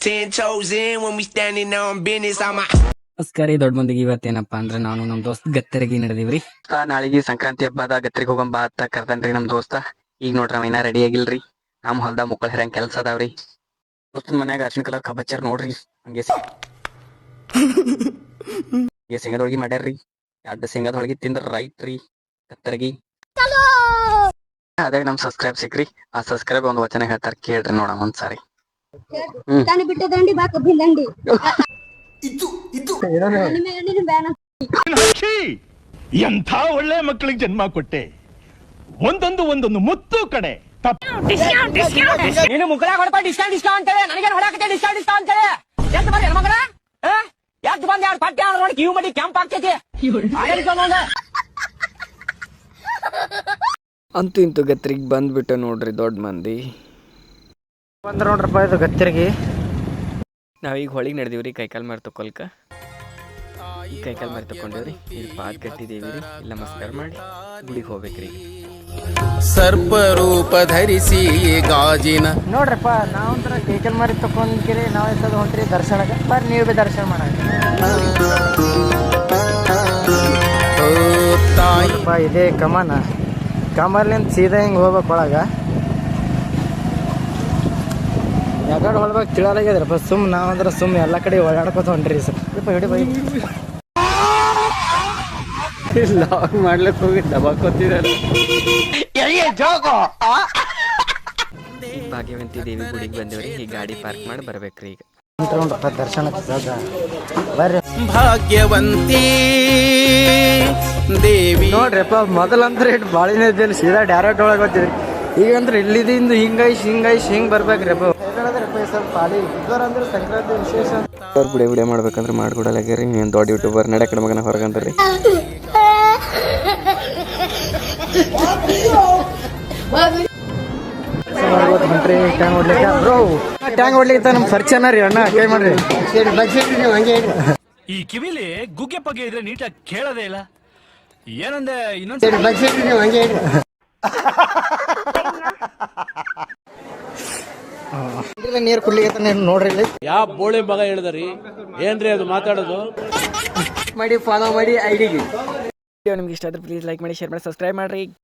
10 toes in when we standing on business. I'm a ನಮಸ್ಕಾರ ರೀ ದೊಡ್ಡ ಮಂದಿಗೆ. ಇವತ್ತೇನಪ್ಪಾ ಅಂದ್ರೆ ನಾನು ನಮ್ ದೋಸ್ತ್ ಗತ್ತರಿಗೆ ನಡೆದಿವ್ರಿ. ನಾಳಿಗೆ ಸಂಕ್ರಾಂತಿ ಹಬ್ಬದ ಗತ್ರಿಗೆ ಹೋಗಂಬ ಅಂತ ಕರ್ದನ್ರಿ ನಮ್ ದೋಸ್ತ. ಈಗ ನೋಡ್ರಿ ಅವ ಇನ್ನ ರೆಡಿ ಆಗಿಲ್ರಿ. ನಮ್ ಹೊಲ್ದ ಮುಕ್ಕಳ ಹೆರಂಗ್ ಕೆಲ್ಸ ಅದಾವ್ರಿ. ದೋಸ್ತನ ಮನ್ಯಾಗ ಅರ್ಶಿನ ಕಲರ್ ಕಬಚ್ಚರ್ ನೋಡ್ರಿ. ಹಂಗೆ ಶೇಂಗಾದ ಹೋಳಿಗೆ ಮಾಡ್ಯಾರ್ರಿ. 2 ಶೇಂಗಾದ ಹೋಳಿಗೆ ತಿಂದ್ರ ರೈಟ್ ರೀ ಗತ್ತರಿಗೆ. ಅದೇ ನಮ್ ಸಬ್ಸ್ಕ್ರೈಬ್ ಸಿಕ್ರಿ. ಆ ಸಬ್ಸ್ಕ್ರೈಬ್ ಒಂದು ವಚನ ಹೇಳ್ತಾರ, ಕೇಳ್ರಿ ನೋಡಮ್ ಒಂದ್ಸಾರಿ. ಬಿಟ್ಟು ದಂಡಿ ಬಾ ಕಬ್ಬಿನ ದಂಡಿ ಎಂಥ ಒಳ್ಳೆ ಮಕ್ಕಳಿಗೆ ಜನ್ಮ ಕೊಟ್ಟೆ. ಒಂದೊಂದು ಮುತ್ತು ಕಡೆ. ನೀನು ಮುಕ್ಕಳಾಗ ಹೊಡಪ ಡಿಸ್ಕೌಂಟ್ ಅಂತೇಳಿ ನನಗೆ ಹೊಡಕತ್ತೆ ಡಿಸ್ಕೌಂಟ್ ಅಂತೇಳಿ. ಎಷ್ಟು ಬರ್ರಿ ಮಗನ ಎಷ್ಟು ಬಂದ್ 2 ಪಟ್ಟಿ ನೋಡಿ ಕಿವು ಮಡಿ ಕೆಂಪ್ ಆಗ್ತೈತಿ. ಅಂತೂ ಇಂತೂ ಗತ್ರಿಗೆ ಬಂದ್ಬಿಟ್ಟು ನೋಡ್ರಿ ದೊಡ್ಡ ಮಂದಿ ಬಂದ್ರ ನೋಡ್ರಪ್ಪ ಇದು ಗತ್ತಿರಿಗೆ. ನಾವೀಗ ಹೊಳಿಗೆ ನಡೆದಿವ್ರಿ ಕೈಕಾಲ್ ಮಾರಿ ತಕೊಲ್ಕ. ಈ ಕೈಕಾಲ್ ಮಾರಿ ತಕೊಂಡಿವ್ರಿ. ಇಲ್ಲಿ ಪಾದ್ ಕಟ್ಟಿದೇವಿ ರೀ. ಇಲ್ಲಿ ನಮಸ್ಕಾರ ಮಾಡಿ ಗುಡಿಗೆ ಹೋಗ್ಬೇಕ್ರಿ. ಸರ್ಪರೂಪ ಧರಿಸಿ ಗಾಜಿನ ನೋಡ್ರಪ್ಪ ನಾವಂತರ ಕೈಕಾಲ್ ಮಾರಿ ತಕೊಂಡ್ಕಿರಿ. ನಾವ್ ಎಷ್ಟದು ಹೊಂಟ್ರಿ ದರ್ಶನಕ್ಕೆ. ಬರ್ರಿ ನೀವು ಬಿ ದರ್ಶನ ಮಾಡ. ಇದೇ ಕಮರ್ಲಿಂದ ಸೀದಾ ಹಿಂಗೆ ಹೋಗ್ಬೇಕು ಒಳಗ. ಯಾಕಡೆ ಹೊಳ್ಬೇಕು ತಿಳಿಯಾಗ್ಯದ್ರಪ್ಪ. ನಾವಂದ್ರೆ ಎಲ್ಲ ಕಡೆ ಓಡಾಡ್ಕೊತ ಹೊಂಟ್ರಿ ಸ್ವಲ್ಪ ಹಿಡಿ ಬೈ. ಲಾಗ್ ಮಾಡ್ಲಿಕ್ಕೆ ಹೋಗಿ ದಬಾಕೋತಿದಾರೆ. ಭಾಗ್ಯವಂತಿ ದೇವಿ ಗುಡಿಗೆ ಬಂದೇವ್ರಿ. ಈ ಗಾಡಿ ಪಾರ್ಕ್ ಮಾಡಿ ಬರ್ಬೇಕ್ರಿ. ಈಗ ನೋಡ್ರಪ್ಪ ದರ್ಶನಕ್ಕೆ ಬರ್ರಿ. ಭಾಗ್ಯವಂತಿ ದೇವಿ ನೋಡ್ರಿಪ್ಪ ಮೊದಲಂದ್ರೆ ಇಟ್ಟು ಬಾಳಿನ ಇದ್ದಲ್ಲಿ ಸೀದಾ ಡೈರೆಕ್ಟ್ ಒಳಗೆ ಹೋಗ್ತಿದ್ರಿ. ಈಗಂದ್ರೆ ಇಲ್ಲಿದಿಂದ ಹಿಂಗ್ ಬರ್ಬೇಕ್ರಿಪ್ಪ. ಸ್ವಲ್ಪ ಅಲ್ಲಿ ಇದ್ದವ್ರಂದ್ರೆ ಸಂಕ್ರಾಂತಿ ವಿಶೇಷ. ವಿಡಿಯೋ ಮಾಡ್ಬೇಕಂದ್ರೆ ಮಾಡ್ಕೊಡಲಾಗ್ಯಾರಿ. ನೀನು ದೊಡ್ಡ ಯೂಟ್ಯೂಬರ್ ನಡೆ ಕಡೆ ಮಗನ ಹೊರಗಂದ್ರಿ. ಟ್ಯಾಂಗ್ ಹೊಡ್ಲಿಕ್ಕೆ ನಮ್ ಪರಿಚಯನ ರೀ ಅಣ್ಣ. ಕೈ ಮಾಡ್ರಿ. ಈ ಕಿವಿಲಿ ಗುಗ್ಗೆ ಪಗ್ಗೆ ಇದ್ರೆ ನೀಟಾಗಿ ಕೇಳೋದೇ ಇಲ್ಲ. ಏನಂದೆ ಇನ್ನೊಂದ್ ನೀರ್ ಕುಡ್ಲಿಕ್ಕೆ ನೋಡ್ರಿ ಇಲ್ಲಿ. ಯಾವ ಬೋಳಿ ಮಗ ಹೇಳಿದ್ರಿ ಏನ್ರಿ ಅದು ಮಾತಾಡೋದು. ಮಾಡಿ ಫಾಲೋ ಮಾಡಿ ಐಡಿಗೆ. ನಿಮ್ಗೆ ಇಷ್ಟ ಆದ್ರೆ ಪ್ಲೀಸ್ ಲೈಕ್ ಮಾಡಿ, ಶೇರ್ ಮಾಡಿ, ಸಬ್ಸ್ಕ್ರೈಬ್ ಮಾಡ್ರಿ.